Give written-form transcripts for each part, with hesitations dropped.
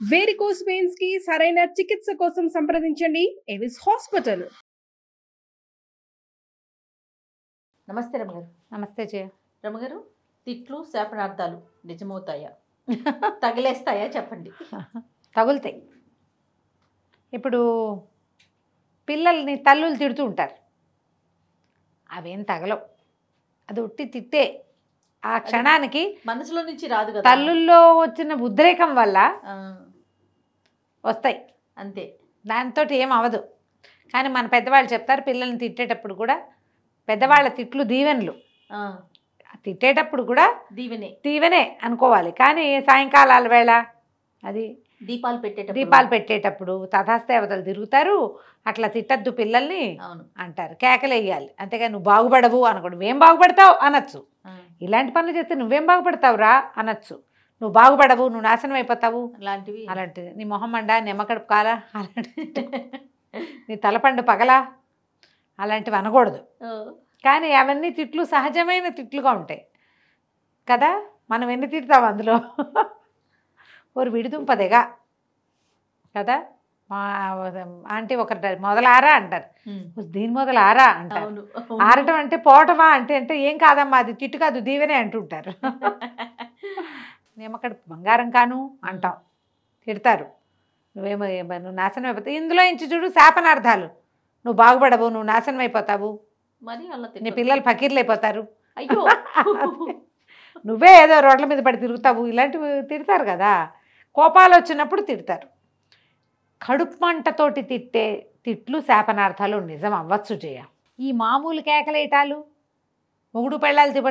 Varicose veins కి సరైన చికిత్స కోసం సంప్రదించండి ఎవిస్ హాస్పిటల్. నమస్తే రమగారు. నమస్తే జయ. రమగారు, తిట్లు శాపనార్థాలు నిజమవుతాయా, తగిలేస్తాయా చెప్పండి. తగులుతాయి. ఇప్పుడు పిల్లల్ని తల్లులు తిడుతూ ఉంటారు, అవేం తగలవు, అది ఉట్టి తిట్టే. ఆ క్షణానికి మనసులో నుంచి రాదు కదా, తల్లుల్లో వచ్చిన ఉద్రేకం వల్ల వస్తాయి అంతే. దాంతో ఏం అవ్వదు. కానీ మన పెద్దవాళ్ళు చెప్తారు, పిల్లల్ని తిట్టేటప్పుడు కూడా పెద్దవాళ్ళ తిట్లు దీవెనలు. తిట్టేటప్పుడు కూడా దీవెనే అనుకోవాలి. కానీ సాయంకాలాల వేళ అది దీపాలు పెట్టేటప్పుడు తథాస్తేవతలు తిరుగుతారు, అట్లా తిట్టద్దు పిల్లల్ని అంటారు, కేకలేయాలి. అంతేగా నువ్వు బాగుపడవు అనకూడదు, నువ్వేం బాగుపడతావు అనొచ్చు. ఇలాంటి పనులు చేస్తే నువ్వేం బాగుపడతావురా అనొచ్చు. నువ్వు బాగుపడవు, నువ్వు నాశనం అయిపోతావు అలాంటిది. నీ మొహం మండా, నిమ్మకడుపు కాలా, అలాంటి నీ తలపండు పగలా, అలాంటివి అనకూడదు. కానీ అవన్నీ తిట్లు సహజమైన తిట్లుగా ఉంటాయి కదా. మనం ఎన్ని తిడతాం అందులో, ఒక విడిదుంపదేగా కదా. మా ఆంటీ ఒకటి మొదలారా అంటారు, దీని మొదలారా అంటారు. ఆరటం అంటే పోవటమా అంటే ఏం కాదమ్మా, అది తిట్టు కాదు దీవెనే అంటుంటారు. మేమక్కడ బంగారం కాను అంటాం, తిడతారు. నువ్వు నాశనం అయిపోతావు. ఇందులో ఇంచి చూడు శాపనార్థాలు, నువ్వు బాగుపడవు, నువ్వు నాశనం అయిపోతావు, నీ పిల్లలు ఫకీర్లు అయిపోతారు, అయ్యో నువ్వే ఏదో రోడ్ల మీద పడి తిరుగుతావు, ఇలాంటివి తిడతారు కదా. కోపాలు వచ్చినప్పుడు తిడతారు. కడుపు మంటతోటి తిట్టే తిట్లు శాపనార్థాలు నిజం అవ్వచ్చు జయ. ఈ మామూలు కేకలేటాలు, మొగుడు పెళ్ళాలు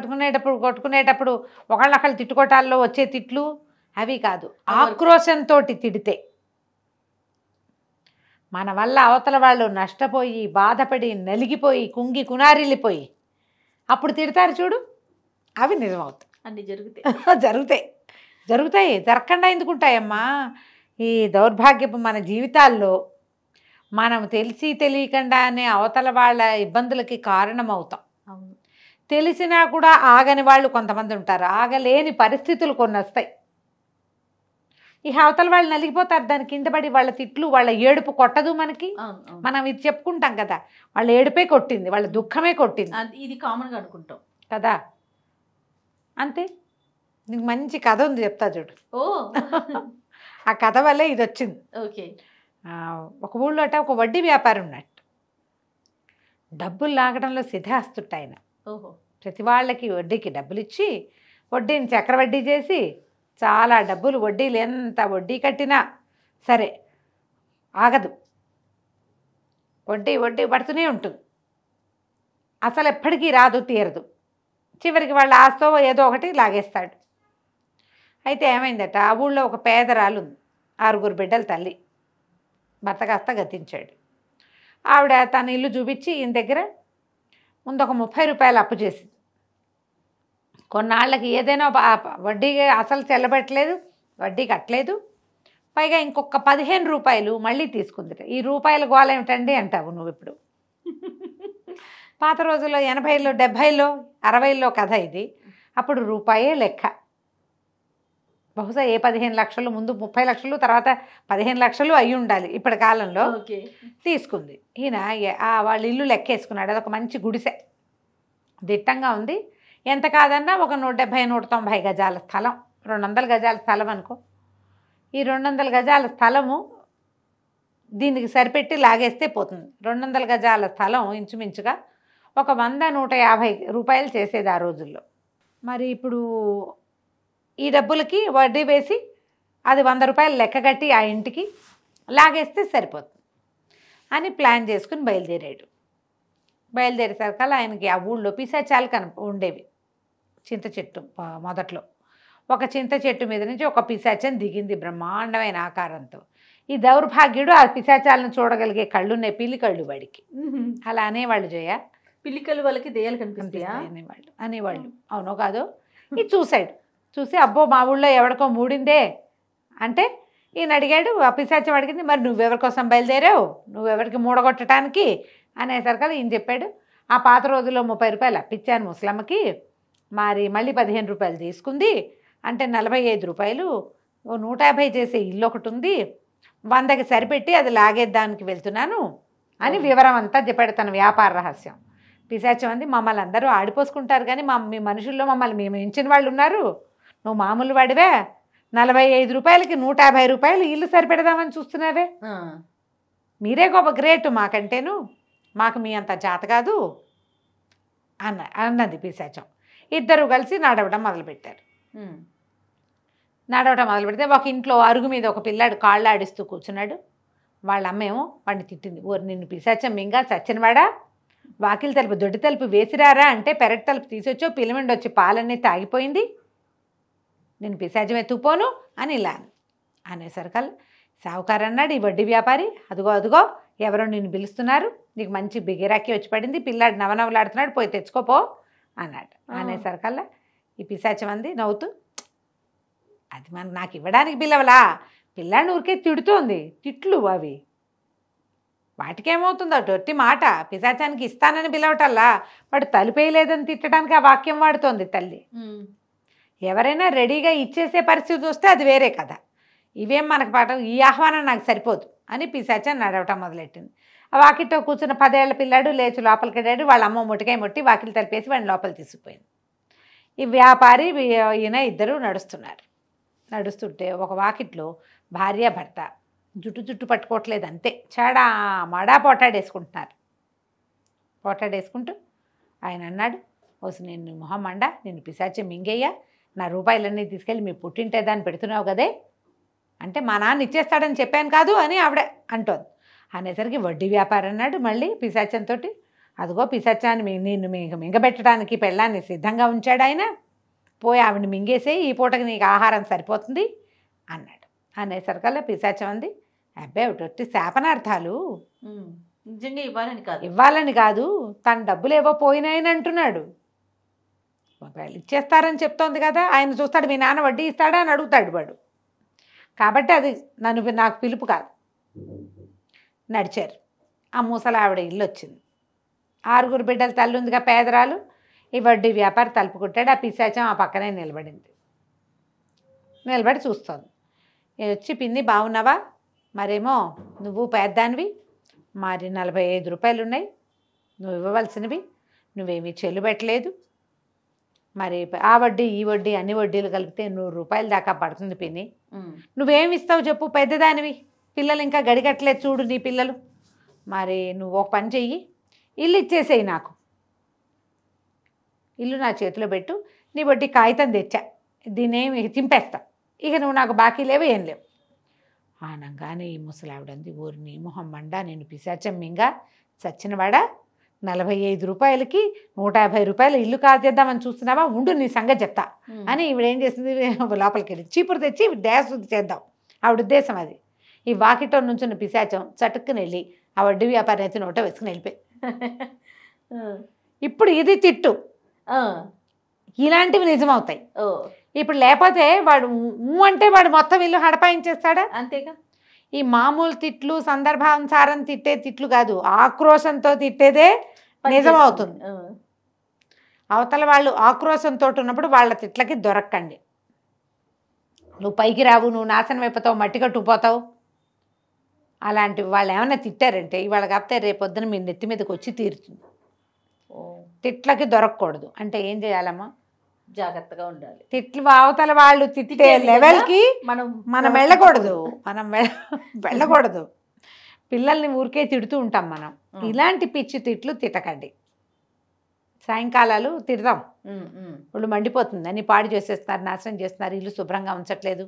కొట్టుకునేటప్పుడు ఒకళ్ళొకళ్ళు తిట్టుకోటాల్లో వచ్చే తిట్లు అవి కాదు. ఆక్రోశంతో తిడితే, మన వల్ల అవతల వాళ్ళు నష్టపోయి బాధపడి నలిగిపోయి కుంగి కునారిల్లిపోయి అప్పుడు తిడతారు చూడు, అవి నిజమవుతాయి. అన్నీ జరుగుతాయి. జరగకుండా ఎందుకుంటాయమ్మా. ఈ దౌర్భాగ్యపు మన జీవితాల్లో మనం తెలిసి తెలియకుండానే అవతల వాళ్ళ ఇబ్బందులకి కారణమవుతాం. తెలిసినా కూడా ఆగని వాళ్ళు కొంతమంది ఉంటారు, ఆగలేని పరిస్థితులు కొన్ని వస్తాయి. ఈ అవతల వాళ్ళు నలిగిపోతారు, దాని కింద పడి వాళ్ళ తిట్లు వాళ్ళ ఏడుపు కొట్టదు మనకి. మనం ఇది చెప్పుకుంటాం కదా, వాళ్ళ ఏడుపే కొట్టింది, వాళ్ళ దుఃఖమే కొట్టింది, ఇది కామన్గా అనుకుంటాం కదా. అంతే. నీకు మంచి కథ ఉంది, చెప్తా చూడు. ఆ కథ వల్లే ఇది వచ్చింది. ఓకే. ఒక ఊళ్ళో ఒక వడ్డీ వ్యాపారం ఉన్నట్టు, డబ్బులు లాగడంలో సిద్ధాస్తుట్టు ఆయన. ప్రతి వాళ్ళకి వడ్డీకి డబ్బులు ఇచ్చి వడ్డీని చక్రవడ్డీ చేసి చాలా డబ్బులు, వడ్డీలు ఎంత వడ్డీ కట్టినా సరే ఆగదు, వడ్డీ పడుతూనే ఉంటుంది, అసలు ఎప్పటికీ రాదు తీరదు. చివరికి వాళ్ళ ఆస్తో ఏదో ఒకటి లాగేస్తాడు. అయితే ఏమైందట, ఆ ఊళ్ళో ఒక పేదరాలు ఉంది, 6 బిడ్డల తల్లి, భర్త కాస్త గతించాడు. ఆవిడ తన ఇల్లు చూపించి ఈయన దగ్గర ముందు ఒక 30 రూపాయలు అప్పు చేసింది. కొన్నాళ్ళకి ఏదైనా వడ్డీ అసలు చెల్లబెట్టలేదు, వడ్డీ కట్టలేదు, పైగా ఇంకొక 15 రూపాయలు మళ్ళీ తీసుకుంది. ఈ రూపాయల గోళ ఏమిటండి అంటావు నువ్వు. ఇప్పుడు పాత రోజుల్లో 80లో 70లో 60లో కథ ఇది. అప్పుడు రూపాయే లెక్క. బహుశా 15 లక్షలు, ముందు 30 లక్షలు, తర్వాత 15 లక్షలు అయి ఉండాలి ఇప్పటి కాలంలో. తీసుకుంది. ఈయన వాళ్ళ ఇల్లు లెక్కేసుకున్నాడు. అదొక మంచి గుడిసె, దిట్టంగా ఉంది. ఎంత కాదన్నా ఒక 170-190 గజాల స్థలం, 200 గజాల స్థలం అనుకో. ఈ 200 గజాల స్థలము దీనికి సరిపెట్టి లాగేస్తే పోతుంది. 200 గజాల స్థలం ఇంచుమించుగా ఒక 100-150 రూపాయలు చేసేది ఆ రోజుల్లో. మరి ఇప్పుడు ఈ డబ్బులకి వడ్డీ వేసి అది 100 రూపాయలు లెక్క కట్టి ఆ ఇంటికి లాగేస్తే సరిపోతుంది అని ప్లాన్ చేసుకుని బయలుదేరాడు. బయలుదేరేసరికల్ ఆయనకి ఆ ఊళ్ళో పిశాచాలు ఉండేవి. చింత చెట్టు మొదట్లో ఒక చింత చెట్టు మీద నుంచి ఒక పిశాచం దిగింది బ్రహ్మాండమైన ఆకారంతో. ఈ దౌర్భాగ్యుడు ఆ పిశాచాలను చూడగలిగే కళ్ళున్నాయి, పిల్లి కళ్ళు వాడికి. అలా అనేవాళ్ళు జయ, పిల్లికలు వాళ్ళకి దెయ్యాలు కనిపిస్తాయి అనేవాళ్ళు. అవునో కాదో. ఇది చూసి అబ్బో మా ఊళ్ళో ఎవరికో మూడిందే అంటే ఈయన అడిగాడు. ఆ పిశాచం అడిగింది, మరి నువ్వెవరి కోసం బయలుదేరావు, నువ్వెవరికి మూడగొట్టడానికి అనేసరికి ఈయన చెప్పాడు, ఆ పాత రోజుల్లో 30 రూపాయలు అప్పించాను ముసలమ్మకి, మరి మళ్ళీ 15 రూపాయలు తీసుకుంది, అంటే 45 రూపాయలు ఓ 150 చేసే ఇల్లు ఒకటి ఉంది, 100కి సరిపెట్టి అది లాగేద్దానికి వెళ్తున్నాను అని వివరం అంతా చెప్పాడు తన వ్యాపార రహస్యం. పిశాచం అంది, మమ్మల్ని అందరూ ఆడిపోసుకుంటారు కానీ మీ మనుషుల్లో మమ్మల్ని మేము ఎంచిన వాళ్ళు ఉన్నారు, నువ్వు మామూలు వాడివే, 45 రూపాయలకి 150 రూపాయలు ఇల్లు సరిపెడదామని చూస్తున్నావే, మీరే గొప్ప గ్రేట్ మాకంటేను, మాకు మీ అంత జాత కాదు అన్నది పిశాచం. ఇద్దరు కలిసి నడవడం మొదలుపెట్టారు. నడవటం మొదలు పెడితే ఒక ఇంట్లో అరుగు మీద ఒక పిల్లాడు కాళ్ళు ఆడిస్తూ కూర్చున్నాడు. వాళ్ళ అమ్మేమో వాడిని తిట్టింది, ఓరు నిన్ను పిశాచం మింగా చచ్చినవాడా, వాకిలి తలుపు దొడ్డి తలుపు వేసిరారా అంటే పెరటి తలుపు తీసొచ్చో పిల్లమండి వచ్చి పాలన్నీ తాగిపోయింది, నేను పిశాచం ఎత్తుకుపోను అని ఇలా అనేసరికల్ సావుకారు అన్నాడు, ఈ వడ్డీ వ్యాపారి, అదిగో అదిగో ఎవరో నిన్ను పిలుస్తున్నారు, నీకు మంచి బిగిరాకి వచ్చి పడింది, పిల్లాడు నవనవలాడుతున్నాడు, పోయి తెచ్చుకోపో అన్నాడు. అనేసరికల్లా ఈ పిశాచం అంది నవ్వుతూ, అది నాకు ఇవ్వడానికి పిల్లవలా, పిల్లాడిని ఊరికే తిడుతోంది, తిట్లు అవి, వాటికేమవుతుందో టొట్టి మాట, పిశాచానికి ఇస్తానని పిలవటల్లా వాడు తలుపేయలేదని తిట్టడానికి ఆ వాక్యం వాడుతోంది తల్లి. ఎవరైనా రెడీగా ఇచ్చేసే పరిస్థితి వస్తే అది వేరే కదా, ఇవేం మనకు పాఠం, ఈ ఆహ్వానం నాకు సరిపోదు అని పిశాచం నడవటం మొదలెట్టింది. ఆ వాకిట్లో కూర్చున్న 10 ఏళ్ల పిల్లాడు లేచి లోపలికి వెళ్ళాడు, వాళ్ళ అమ్మ ముటికాయ ముట్టి వాకిలి తలిపేసి వాడిని లోపల తీసుకుపోయింది. ఈ వ్యాపారి ఈయన ఇద్దరు నడుస్తుంటే ఒక వాకిట్లో భార్య భర్త జుట్టు పట్టుకోవట్లేదు, అంతే చాడా మాడా పోటాడేసుకుంటూ ఆయన అన్నాడు, ఓసి నేను మొహం మండా, నేను పిశాచం మింగయ్యా, నా రూపాయలన్నీ తీసుకెళ్ళి మీ పుట్టింటే దాన్ని పెడుతున్నావు కదే అంటే మా నాన్న ఇచ్చేస్తాడని చెప్పాను కాదు అని ఆవిడ అంటోంది. అనేసరికి వడ్డీ వ్యాపారం అన్నాడు మళ్ళీ పిశాచంతో, అదిగో పిశాచాన్ని నిన్ను మింగబెట్టడానికి పెళ్ళాన్ని సిద్ధంగా ఉంచాడు ఆయన, పోయి ఆవిడని మింగేసే, ఈ పూటకి నీకు ఆహారం సరిపోతుంది అన్నాడు. అనేసరికల్లా పిశాచం అంది, అబ్బాయి ఒకటి శాపనార్థాలు, నిజంగా ఇవ్వాలని కాదు, తన డబ్బులు ఏవో పోయినాయని అంటున్నాడు, ఒకవేళ ఇచ్చేస్తారని చెప్తోంది కదా, ఆయన చూస్తాడు మీ నాన్న వడ్డీ ఇస్తాడా అని అడుగుతాడు వాడు, కాబట్టి అది నాకు పిలుపు కాదు. నడిచారు. ఆ ముసలి ఆవిడ ఇల్లు వచ్చింది. 6 బిడ్డల తల్లి ఉందిగా పేదరాలు, ఈ వడ్డీ వ్యాపారి తలుపు కొట్టాడు. ఆ పిశాచం ఆ పక్కనే నిలబడి చూస్తోంది. వచ్చి పిన్ని బాగున్నావా, మరేమో నువ్వు పేద్దానివి, మరి 45 రూపాయలు ఉన్నాయి, నువ్వు ఇవ్వవలసినవి, నువ్వేమీ చెల్లుబెట్టలేదు, మరి ఆ వడ్డీ ఈ వడ్డీ అన్ని వడ్డీలు కలిపితే 100 రూపాయల దాకా పడుతుంది పిన్ని, నువ్వేమి ఇస్తావు చెప్పు, పెద్దదానివి, పిల్లలు ఇంకా గడిగట్లేదు చూడు నీ పిల్లలు, మరి నువ్వు ఒక పని చెయ్యి, ఇల్లు ఇచ్చేసేయి, నాకు ఇల్లు నా చేతిలో పెట్టు, నీ వడ్డీ కాగితం తెచ్చా, దీన్నేమి తింపేస్తా, ఇక నువ్వు నాకు బాకీ లేవు ఏం లేవు అనగానే ఈ ముసలావిడంది, ఊరి నీ మొహం మండా, నేను పిశాచం మింగా చచ్చినవాడా, 45 రూపాయలకి 150 రూపాయలు ఇల్లు కాజేద్దామని చూస్తున్నావా, ఉండు నీ సంగతి చెప్తా అని ఈవిడేం చేసింది, లోపలికి వెళ్ళి చీపురు తెచ్చి డ్యాస్ చేద్దాం ఆవిడ ఉద్దేశం అది. ఈ వాకిట్లో నుంచున్న పిశాచం చటుక్కుని వెళ్ళి ఆ వడ్డీ వ్యాపారం అయితే నోట వేసుకుని వెళ్ళిపోయి, ఇప్పుడు ఇది తిట్టు, ఇలాంటివి నిజమవుతాయి. ఇప్పుడు లేకపోతే వాడు అంటే వాడు మొత్తం ఇల్లు హడపాయించేస్తాడా, అంతేగా. ఈ మామూలు తిట్లు సందర్భానుసారం తిట్టే తిట్లు కాదు, ఆక్రోశంతో తిట్టేదే నిజమవుతుంది. అవతల వాళ్ళు ఆక్రోశంతో ఉన్నప్పుడు వాళ్ళ తిట్లకి దొరక్కండి. నువ్వు పైకి రావు, నువ్వు నాశనం అయిపోతావు, మట్టి కట్టుకుపోతావు, అలాంటివి వాళ్ళు ఏమైనా తిట్టారంటే ఇవాళ కాకపోతే రేపొద్దున మీ నెత్తి మీదకి వచ్చి తీరుతుంది. తిట్లకి దొరకకూడదు అంటే ఏం చేయాలమ్మా, జాగ్రత్తగా ఉండాలి. తిట్లు అవతల వాళ్ళు తిట్టే లెవెల్కి మనం వెళ్ళకూడదు. పిల్లల్ని ఊరికే తిడుతూ ఉంటాం మనం, ఇలాంటి పిచ్చి తిట్లు తిట్టకండి. సాయంకాలాలు తిడదాం, వాళ్ళు మండిపోతుంది అని పాడు చేసేస్తున్నారు, నాశనం చేస్తున్నారు, ఇల్లు శుభ్రంగా ఉంచట్లేదు,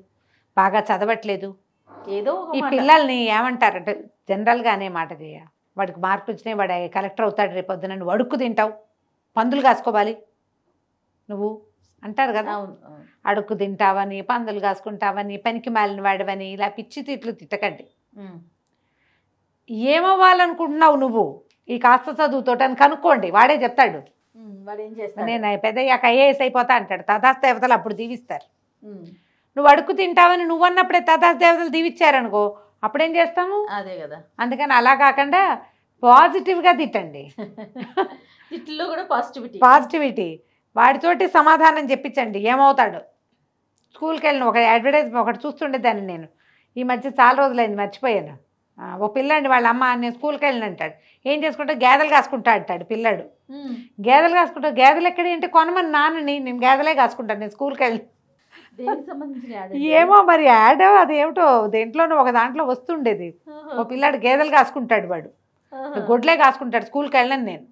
బాగా చదవట్లేదు, ఏదో ఈ పిల్లల్ని ఏమంటారంటే జనరల్గా అనే మాట చేయ, వాడికి మార్కులు వచ్చినాయి, వాడు కలెక్టర్ అవుతాడు రేపొద్దున, నువ్వు అడుక్కు తింటావు, పందులు కాసుకోవాలి నువ్వు అంటారు కదా, అడుక్కు తింటావని, పందులు కాసుకుంటావని, పనికి మాలిన వాడవని, ఇలా పిచ్చి తిట్లు తిట్టకండి. ఏమవ్వాలనుకుంటున్నావు నువ్వు ఈ కాస్త చదువుతోటి అని కనుక్కోండి, వాడే చెప్తాడు. నేను పెద్దయ్యాక ఐఏఎస్ అయిపోతా అంటాడు, తథాస్తు దేవతలు అప్పుడు దీవిస్తారు. నువ్వు అడుక్కు తింటావని నువ్వు అన్నప్పుడే తథాస్తు దేవతలు దీవిచ్చారనుకో, అప్పుడేం చేస్తాము, అదే కదా. అందుకని అలా కాకుండా పాజిటివ్గా తిట్టండి. తిట్లో కూడా పాజిటివిటీ, వాడితోటి సమాధానం చెప్పించండి, ఏమవుతాడు స్కూల్కి వెళ్ళిన ఒక అడ్వర్టైజ్మెంట్ ఒకటి చూస్తుండేదాన్ని నేను. ఈ మధ్య చాలా రోజులైంది, మర్చిపోయాను. ఓ పిల్లాడిని వాళ్ళ అమ్మ నేను స్కూల్కి వెళ్ళిన అంటాడు. ఏం చేసుకుంటా గేదెలు కాసుకుంటా అంటాడు పిల్లాడు. గేదెలు కాసుకుంటా, గేదెలు ఎక్కడ ఏంటి కొనమని నాన్నని, నేను గేదెలే కాసుకుంటాను నేను స్కూల్కి వెళ్ళి. దేనికి సంబంధించిన యాడ్? ఏమో మరి యాడ్ అదేమిటో దేంట్లోనూ ఒక దాంట్లో వస్తుండేది. ఓ పిల్లాడు గేదెలు కాసుకుంటాడు, వాడు గొడ్లే కాసుకుంటాడు. స్కూల్కి వెళ్ళను నేను.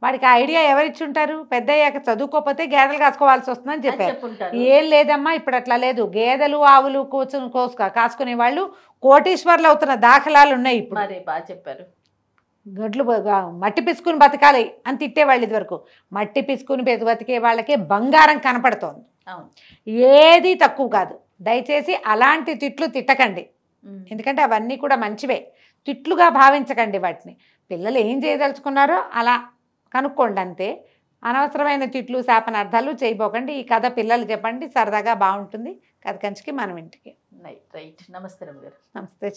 వాడికి ఆ ఐడియా ఎవరిచ్చి ఉంటారు? పెద్ద అయ్యాక చదువుకోకపోతే గేదెలు కాసుకోవాల్సి వస్తుందని చెప్పారు. చెప్పుంటారు. ఏం లేదమ్మా, ఇప్పుడు అట్లా లేదు. గేదెలు ఆవులు కాసుకునే వాళ్ళు కోటీశ్వర్లు అవుతున్న దాఖలాలు ఉన్నాయి ఇప్పుడు. మరి బాగా చెప్పారు. గొడ్లు మట్టి పిసుకుని బతకాలి అని తిట్టేవాళ్ళు ఇదివరకు. మట్టి పిసుకుని బతికే వాళ్ళకే బంగారం కనపడుతోంది. అవును. ఏది తక్కువ కాదు. దయచేసి అలాంటి తిట్లు తిట్టకండి, ఎందుకంటే అవన్నీ కూడా మంచివే. తిట్లుగా భావించకండి వాటిని. పిల్లలు ఏం చేయదలుచుకున్నారో అలా కనుక్కోండి అంతే. అనవసరమైన తిట్లు శాపనార్థాలు చేయబోకండి. ఈ కథ పిల్లలు చెప్పండి, సరదాగా బాగుంటుంది. కథ కంచికి మనం ఇంటికి. రైట్. నమస్తే రమ్య గారు. నమస్తే.